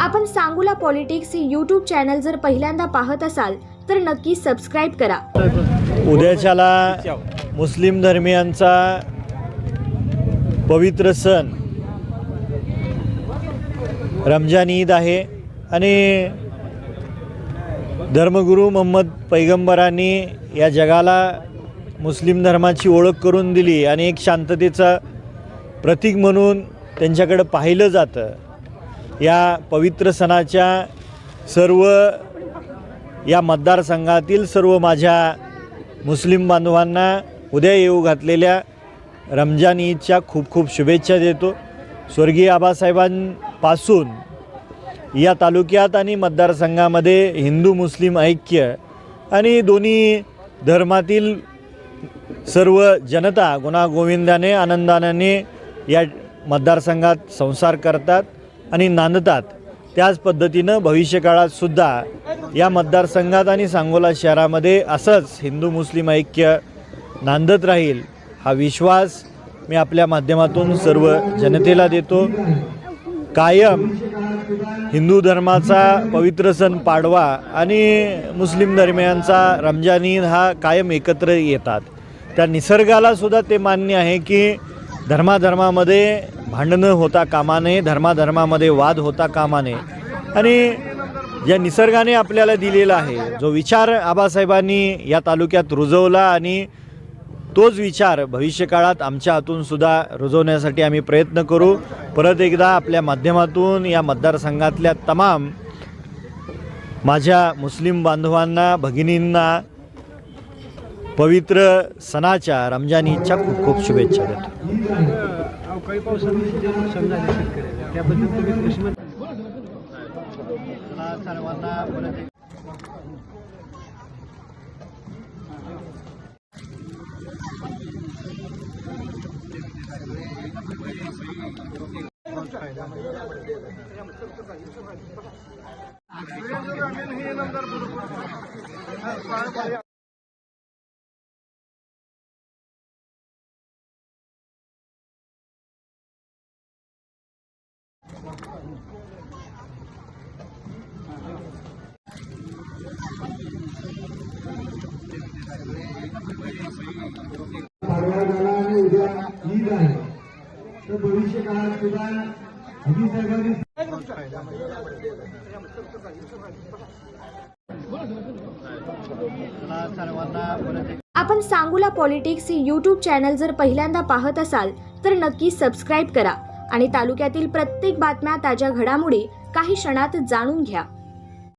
आपण सांगोला पॉलिटिक्स हे YouTube channel जर पहिल्यांदा पाहत असाल तर नक्की सबस्क्राइब करा। उद्याच्याला मुस्लिम धर्मियांचा पवित्र सण रमजान ईद आहे आणि धर्मगुरू मोहम्मद पैगंबरांनी या जगाला मुस्लिम धर्माची ओळख करून दिली आणि एक शांततेचा प्रतीक म्हणून त्यांच्याकडे पाहिलं जातं। या पवित्र सणाच्या सर्व या मतदारसंघातील सर्व माझ्या मुस्लिम बांधवांना उद्या येऊ घातलेल्या रमजान ईदच्या खूप खूप शुभेच्छा देतो। स्वर्गीय आबासाहेबांपासून या तालुक्यात आणि मतदारसंघामध्ये हिंदू मुस्लिम ऐक्य आणि दोन्ही धर्मातील सर्व जनता गुणागोविंदाने आनंदाने या मतदारसंघात संसार करतात आणि नांदतात। त्याच पद्धतीनं भविष्यकाळात सुद्धा या मतदारसंघात आणि सांगोला शहरामध्ये असंच हिंदू मुस्लिम ऐक्य नांदत राहील हा विश्वास मी आपल्या माध्यमातून सर्व जनतेला देतो। कायम हिंदू धर्माचा पवित्र सण पाडवा आणि मुस्लिम धर्मियांचा रमजान ईद हा कायम एकत्र येतात। त्या निसर्गाला सुद्धा ते मान्य आहे की धर्माधर्मामध्ये भांडणं होता कामा नये, धर्माधर्मामध्ये वाद होता कामा नये आणि या निसर्गाने आपल्याला दिलेला आहे जो विचार आबासाहेबांनी या तालुक्यात रुजवला आणि तोच विचार भविष्यकाळात आमच्या हातून सुद्धा रुजवण्यासाठी आम्ही प्रयत्न करू। परत एकदा आपल्या माध्यमातून या मतदारसंघातल्या तमाम माझ्या मुस्लिम बांधवांना भगिनींना पवित्र सणाच्या रमजान ईदच्या खूप खूप शुभेच्छा देतो। आपण सांगोला पॉलिटिक्स हे यूट्यूब चॅनल जर पहिल्यांदा पाहत असाल तर नक्की सबस्क्राइब करा आणि तालुक्यातील प्रत्येक बातम्या ताज्या घडामोडी काही क्षणात जाणून घ्या।